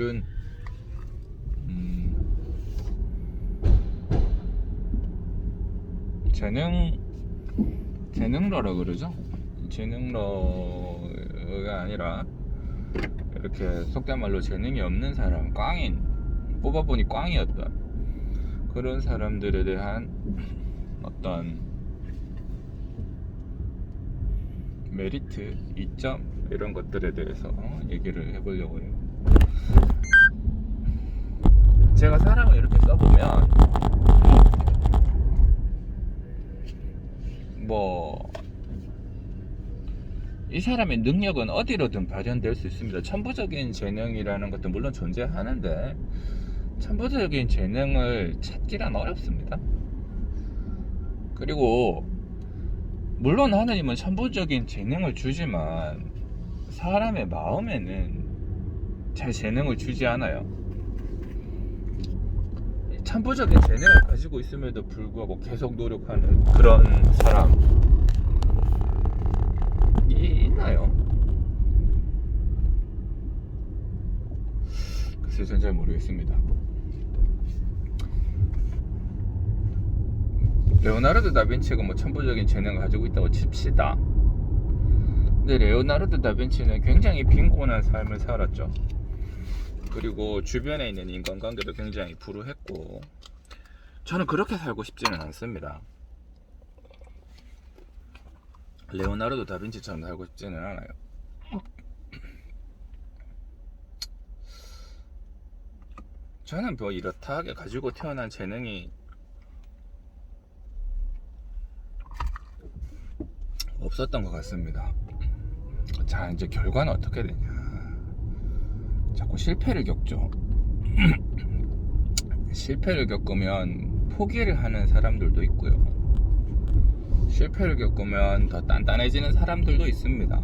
사람들은 재능러라 그러죠. 재능러가 아니라 이렇게 속된 말로 재능이 없는 사람, 꽝인, 뽑아보니 꽝이었던 그런 사람들에 대한 어떤 메리트, 이점 이런 것들에 대해서 얘기를 해보려고 해요. 제가 사람을 이렇게 써보면 이 사람의 능력은 어디로든 발현될 수 있습니다. 천부적인 재능이라는 것도 물론 존재하는데 천부적인 재능을 찾기란 어렵습니다. 그리고 물론 하느님은 천부적인 재능을 주지만 사람의 마음에는 잘 재능을 주지 않아요. 천부적인 재능을 가지고 있음에도 불구하고 계속 노력하는 그런 사람이 있나요? 글쎄요, 전 잘 모르겠습니다. 레오나르도 다빈치가 천부적인 재능을 가지고 있다고 칩시다. 근데 레오나르도 다빈치는 굉장히 빈곤한 삶을 살았죠. 그리고 주변에 있는 인간관계도 굉장히 불우했고, 저는 그렇게 살고 싶지는 않습니다. 레오나르도 다빈치처럼 살고 싶지는 않아요. 저는 이렇다 하게 가지고 태어난 재능이 없었던 것 같습니다. 자, 이제 결과는 어떻게 되냐. 자꾸 실패를 겪죠. 실패를 겪으면 포기를 하는 사람들도 있고요. 실패를 겪으면 더 단단해지는 사람들도 있습니다.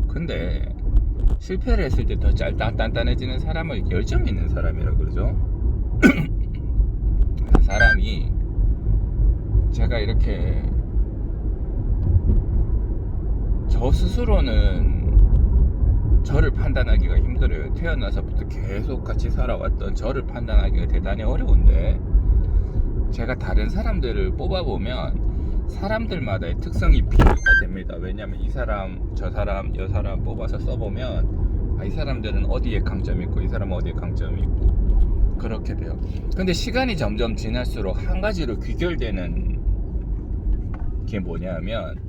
근데 실패를 했을 때 더 단단해지는 사람을 열정 있는 사람이라 그러죠. 사람이 제가 이렇게 저 스스로는 저를 판단하기가 힘들어요. 태어나서부터 계속 같이 살아왔던 저를 판단하기가 대단히 어려운데, 제가 다른 사람들을 뽑아보면 사람들마다의 특성이 비교가 됩니다. 왜냐하면 이 사람, 저 사람, 여 사람 뽑아서 써보면 이 사람들은 어디에 강점이 있고 이 사람은 어디에 강점이 있고 그렇게 돼요. 근데 시간이 점점 지날수록 한 가지로 귀결되는 게 뭐냐면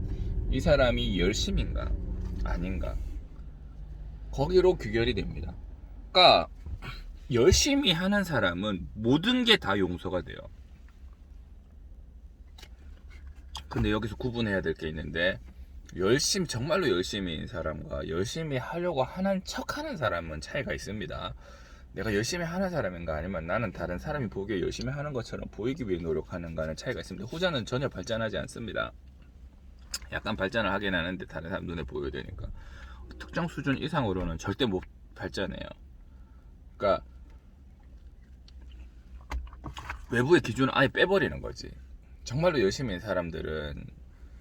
이 사람이 열심인가 아닌가, 거기로 귀결이 됩니다. 그러니까 열심히 하는 사람은 모든 게 다 용서가 돼요. 근데 여기서 구분해야 될 게 있는데, 정말로 열심히인 사람과 열심히 하려고 하는 척 하는 사람은 차이가 있습니다. 내가 열심히 하는 사람인가 아니면 나는 다른 사람이 보기에 열심히 하는 것처럼 보이기 위해 노력하는가는 차이가 있습니다. 후자는 전혀 발전하지 않습니다. 약간 발전을 하긴 하는데 다른 사람 눈에 보여야 되니까 특정 수준 이상으로는 절대 못 발전해요. 그러니까 외부의 기준을 아예 빼버리는 거지. 정말로 열심히 한 사람들은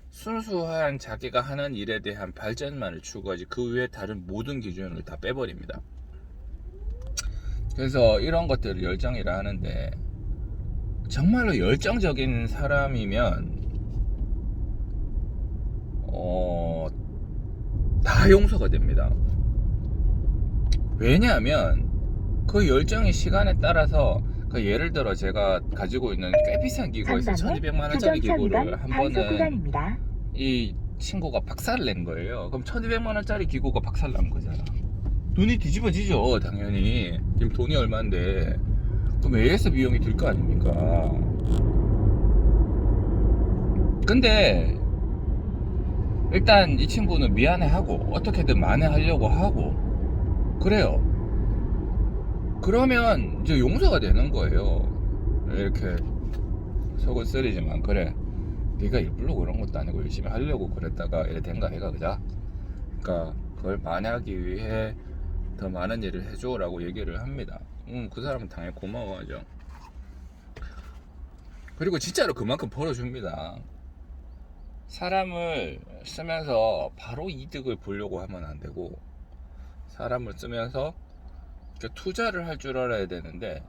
순수한 자기가 하는 일에 대한 발전만을 추구하지 그 외에 다른 모든 기준을 다 빼버립니다. 그래서 이런 것들을 열정이라 하는데, 정말로 열정적인 사람이면 다 용서가 됩니다. 왜냐하면 그 열정의 시간에 따라서 예를 들어 제가 가지고 있는 꽤 비싼 기구가 있어요. 1200만원짜리 기구를 한 번은 이 친구가 박살을 낸 거예요. 그럼 1200만원짜리 기구가 박살 난 거잖아. 눈이 뒤집어지죠, 당연히. 지금 돈이 얼마인데. 그럼 AS 비용이 들 거 아닙니까? 근데 일단 이 친구는 미안해하고 어떻게든 만회하려고 하고 그래요. 그러면 이제 용서가 되는 거예요. 이렇게 속을 쓰리지만, 그래, 네가 일부러 그런 것도 아니고 열심히 하려고 그랬다가 이래 된 거 아이가, 그자? 그러니까 그걸 만회하기 위해 더 많은 일을 해줘 라고 얘기를 합니다. 그 사람은 당연히 고마워하죠. 그리고 진짜로 그만큼 벌어줍니다. 사람을 쓰면서 바로 이득을 보려고 하면 안 되고, 사람을 쓰면서 그러니까 투자를 할 줄 알아야 되는데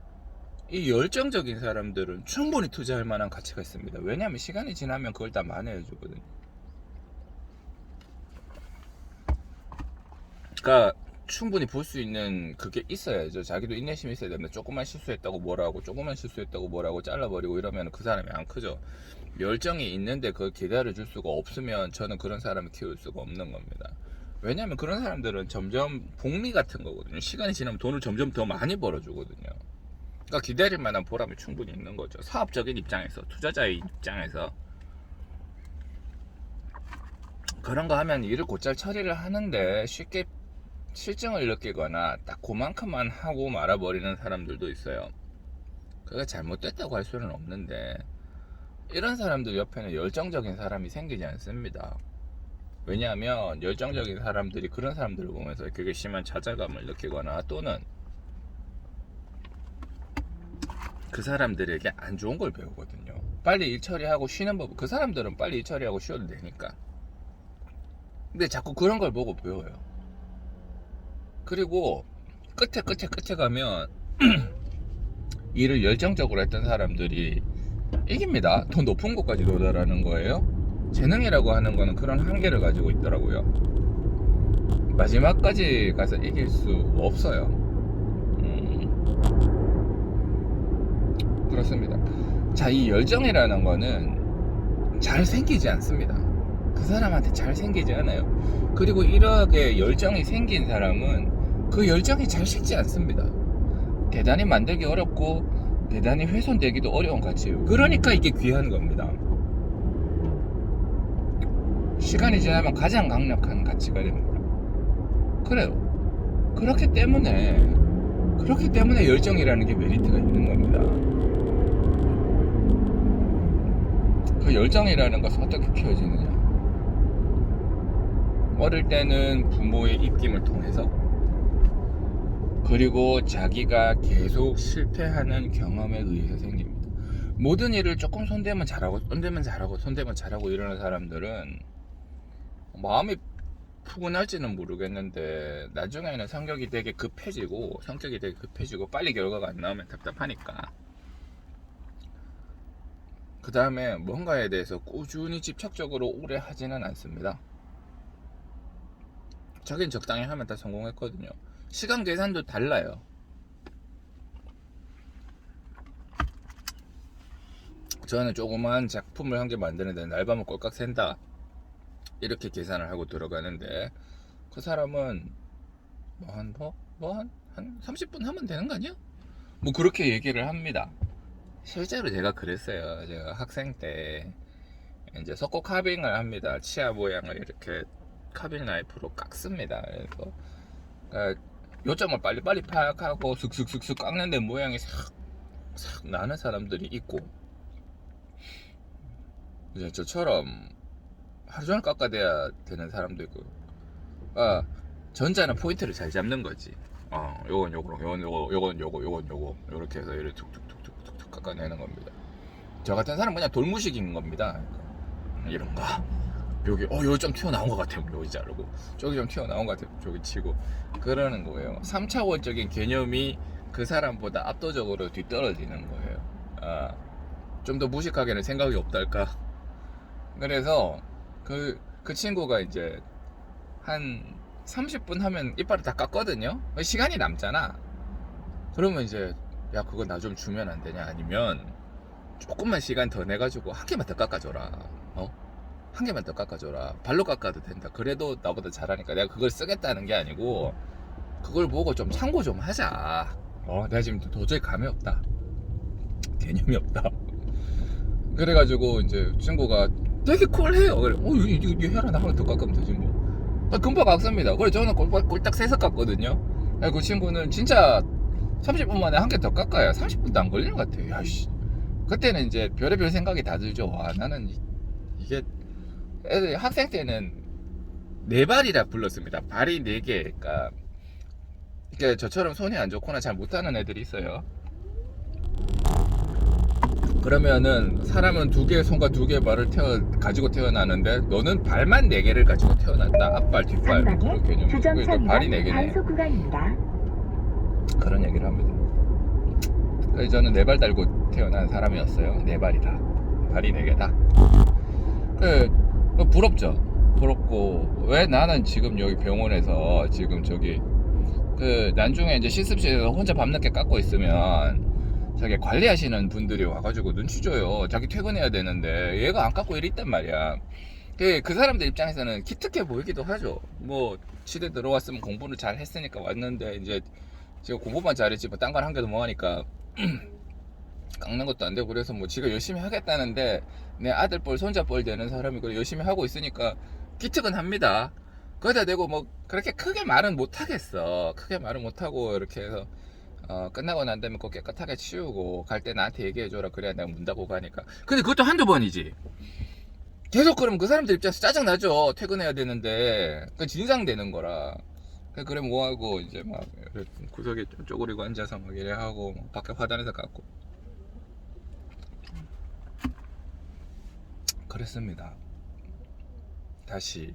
이 열정적인 사람들은 충분히 투자할 만한 가치가 있습니다. 왜냐하면 시간이 지나면 그걸 다 만회해 주거든요. 그러니까 충분히 볼 수 있는 그게 있어야죠. 자기도 인내심이 있어야 됩니다. 조금만 실수했다고 뭐라고, 조금만 실수했다고 뭐라고 잘라버리고 이러면 그 사람이 안 크죠. 열정이 있는데 그걸 기다려줄 수가 없으면 저는 그런 사람을 키울 수가 없는 겁니다. 왜냐하면 그런 사람들은 점점 복리 같은 거거든요. 시간이 지나면 돈을 점점 더 많이 벌어주거든요. 그러니까 기다릴 만한 보람이 충분히 있는 거죠. 사업적인 입장에서, 투자자의 입장에서 그런 거 하면 일을 곧잘 처리를 하는데 쉽게 실증을 느끼거나 딱 그만큼만 하고 말아버리는 사람들도 있어요. 그게 잘못됐다고 할 수는 없는데 이런 사람들 옆에는 열정적인 사람이 생기지 않습니다. 왜냐하면 열정적인 사람들이 그런 사람들을 보면서 되게 심한 좌절감을 느끼거나 또는 그 사람들에게 안 좋은 걸 배우거든요. 빨리 일 처리하고 쉬는 법, 그 사람들은 빨리 일 처리하고 쉬어도 되니까. 근데 자꾸 그런 걸 보고 배워요. 그리고 끝에 가면 일을 열정적으로 했던 사람들이 이깁니다. 더 높은 곳까지 도달하는 거예요. 재능이라고 하는 거는 그런 한계를 가지고 있더라고요. 마지막까지 가서 이길 수 없어요. 그렇습니다. 자, 이 열정이라는 거는 잘 생기지 않습니다. 그 사람한테 잘 생기지 않아요. 그리고 이렇게 열정이 생긴 사람은 그 열정이 잘 식지 않습니다. 대단히 만들기 어렵고 대단히 훼손되기도 어려운 가치예요. 그러니까 이게 귀한 겁니다. 시간이 지나면 가장 강력한 가치가 됩니다. 그래요. 그렇기 때문에 열정이라는 게 메리트가 있는 겁니다. 그 열정이라는 것은 어떻게 키워지느냐? 어릴 때는 부모의 입김을 통해서, 그리고 자기가 계속 실패하는 경험에 의해서 생깁니다. 모든 일을 조금 손대면 잘하고 이러는 사람들은 마음이 푸근할지는 모르겠는데 나중에는 성격이 되게 급해지고 빨리 결과가 안 나오면 답답하니까 그 다음에 뭔가에 대해서 꾸준히 집착적으로 오래 하지는 않습니다. 자기는 적당히 하면 다 성공했거든요. 시간 계산도 달라요. 저는 조그만 작품을 한 개 만드는데 날밤을 꼴깍 샌다 이렇게 계산을 하고 들어가는데 그 사람은 한 30분 하면 되는 거 아니야? 뭐 그렇게 얘기를 합니다. 실제로 제가 그랬어요. 제가 학생 때 이제 석고 카빙을 합니다. 치아 모양을 이렇게 카빙 나이프로 깎습니다. 그래서 그러니까 요점을 빨리빨리 파악하고 슥슥슥슥 깎는데 모양이 싹 나는 사람들이 있고, 이제 저처럼 하루 종일 깎아대야 되는 사람도 있고. 전자는 포인트를 잘 잡는 거지. 요건 요거 요렇게 해서 이렇게 툭툭툭툭툭 깎아내는 겁니다. 저 같은 사람은 그냥 돌무식인 겁니다. 이런 거 여기 좀 튀어나온 것 같아요. 여기 자르고 저기 좀 튀어나온 것 같아요. 저기 치고 그러는 거예요. 3차원적인 개념이 그 사람보다 압도적으로 뒤떨어지는 거예요. 좀 더 무식하게는 생각이 없달까. 그래서 그 친구가 이제 한 30분 하면 이빨을 다 깎거든요. 시간이 남잖아. 그러면 이제 야 그거 나 좀 주면 안 되냐, 아니면 조금만 시간 더 내가지고 한 개만 더 깎아줘라. 한 개만 더 깎아줘라. 발로 깎아도 된다. 그래도 나보다 잘하니까 내가 그걸 쓰겠다는 게 아니고 그걸 보고 좀 참고 좀 하자. 내가 지금 도저히 감이 없다. 개념이 없다. 그래가지고 이제 친구가 되게 쿨해요. 그래, 이거 해라. 나 하나 더 깎으면 되지 뭐. 금방 깎습니다. 그래, 저는 꼴딱 세서 깎거든요. 그 친구는 진짜 30분 만에 한 개 더 깎아야 30분도 안 걸리는 것 같아요. 야씨. 그때는 이제 별의별 생각이 다 들죠. 나는 이게 애들 학생 때는 네 발이라 불렀습니다. 발이 4개가. 그러니까 저처럼 손이 안 좋거나 잘 못하는 애들이 있어요. 그러면은 사람은 2개의 손과 2개의 발을 가지고 태어나는데 너는 발만 4개를 가지고 태어났다. 앞발, 뒷발 그런 개념이고, 그러니까 발이 4개네. 그런 얘기를 합니다. 그래서 저는 4발 달고 태어난 사람이었어요. 4발이다. 발이 4개다. 부럽죠. 부럽고, 왜 나는 지금 여기 병원에서 지금 저기 나중에 이제 실습실에서 혼자 밤늦게 깎고 있으면 저기 관리하시는 분들이 와가지고 눈치 줘요. 자기 퇴근해야 되는데 얘가 안 깎고 이리 있단 말이야. 그 사람들 입장에서는 기특해 보이기도 하죠. 뭐 치대 들어왔으면 공부를 잘 했으니까 왔는데 이제 지금 공부만 잘했지 뭐 딴 걸 한 개도 뭐 하니까 깎는 것도 안 되고, 그래서 뭐 지가 열심히 하겠다는데 내 아들 뻘 손자 뻘 되는 사람이 그래 열심히 하고 있으니까 기특은 합니다. 거기다 대고 뭐 그렇게 크게 말은 못 하겠어. 크게 말은 못 하고 이렇게 해서 끝나고 난 다음에 꼭 깨끗하게 치우고 갈 때 나한테 얘기해줘라. 그래야 내가 문 닫고 가니까. 근데 그것도 한두 번이지. 계속 그러면 그 사람들 입장에서 짜증나죠. 퇴근해야 되는데. 그 진상되는 거라. 그래 뭐하고 이제 막 구석에 쪼그리고 앉아서 막 이래 하고 밖에 화단에서 깎고 그랬습니다. 다시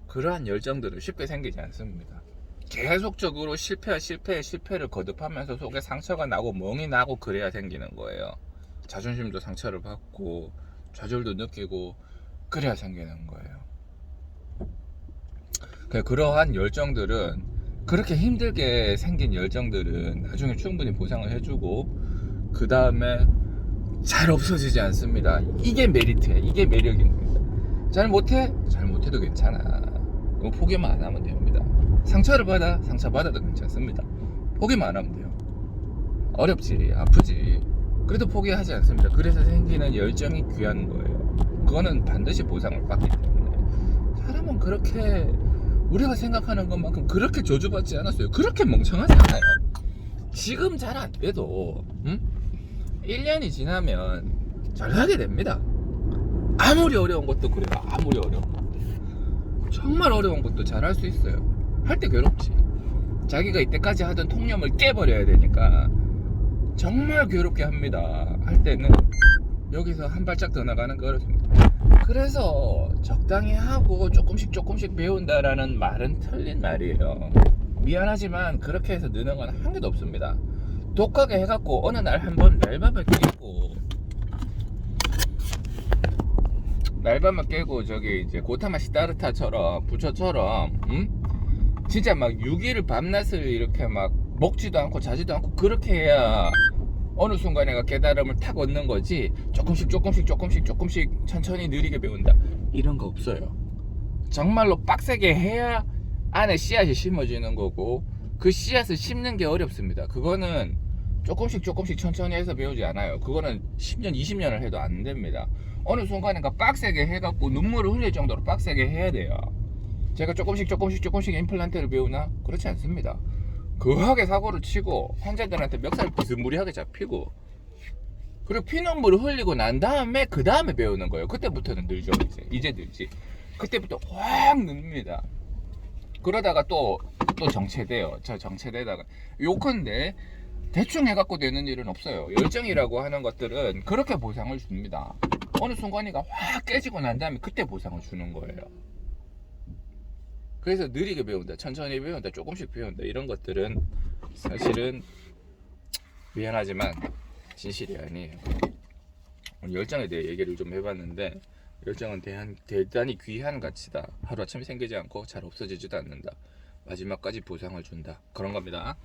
그러한 열정들은 쉽게 생기지 않습니다. 계속적으로 실패를 거듭하면서 속에 상처가 나고 멍이 나고 그래야 생기는 거예요. 자존심도 상처를 받고 좌절도 느끼고 그래야 생기는 거예요. 그러한 열정들은, 그렇게 힘들게 생긴 열정들은 나중에 충분히 보상을 해주고 그 다음에 잘 없어지지 않습니다. 이게 메리트야. 이게 매력입니다. 잘 못해? 잘 못해도 괜찮아. 포기만 안 하면 됩니다. 상처를 받아? 상처받아도 괜찮습니다. 포기만 안 하면 돼요. 어렵지, 아프지. 그래도 포기하지 않습니다. 그래서 생기는 열정이 귀한 거예요. 그거는 반드시 보상을 받기 때문에. 사람은 그렇게 우리가 생각하는 것만큼 그렇게 저주받지 않았어요. 그렇게 멍청하지 않아요. 지금 잘 안 돼도 1년이 지나면 잘하게 됩니다. 아무리 어려운 것도 그래요. 아무리 어려운 것도. 정말 어려운 것도 잘할 수 있어요. 할 때 괴롭지. 자기가 이때까지 하던 통념을 깨버려야 되니까 정말 괴롭게 합니다. 할 때는 여기서 한 발짝 더 나가는 게 어렵습니다. 그래서 적당히 하고 조금씩 배운다라는 말은 틀린 말이에요. 미안하지만 그렇게 해서 느는 건 한 개도 없습니다. 독하게 해갖고 어느 날 한번 날밤을 깨고 저기 이제 고타마 시다르타처럼 부처처럼 진짜 막 6일을 밤낮을 이렇게 막 먹지도 않고 자지도 않고 그렇게 해야 어느 순간 내가 깨달음을 탁 얻는 거지. 조금씩 천천히 느리게 배운다 이런 거 없어요. 정말로 빡세게 해야 안에 씨앗이 심어지는 거고, 그 씨앗을 심는 게 어렵습니다. 그거는 조금씩 천천히 해서 배우지 않아요. 그거는 10년 20년을 해도 안 됩니다. 어느 순간인가 빡세게 해갖고 눈물을 흘릴 정도로 빡세게 해야 돼요. 제가 조금씩 임플란트를 배우나? 그렇지 않습니다. 거하게 사고를 치고 환자들한테 멱살 비스무리하게 잡히고, 그리고 피눈물을 흘리고 난 다음에 그 다음에 배우는 거예요. 그때부터는 늘죠. 이제 늘지. 그때부터 확 늡니다. 그러다가 또 정체돼요. 저 정체되다가 요컨대 대충 해갖고 되는 일은 없어요. 열정이라고 하는 것들은 그렇게 보상을 줍니다. 어느 순간이가 확 깨지고 난 다음에 그때 보상을 주는 거예요. 그래서 느리게 배운다, 천천히 배운다, 조금씩 배운다, 이런 것들은 사실은 미안하지만 진실이 아니에요. 오늘 열정에 대해 얘기를 좀 해봤는데, 열정은 대단히 귀한 가치다. 하루아침에 생기지 않고 잘 없어지지도 않는다. 마지막까지 보상을 준다. 그런 겁니다.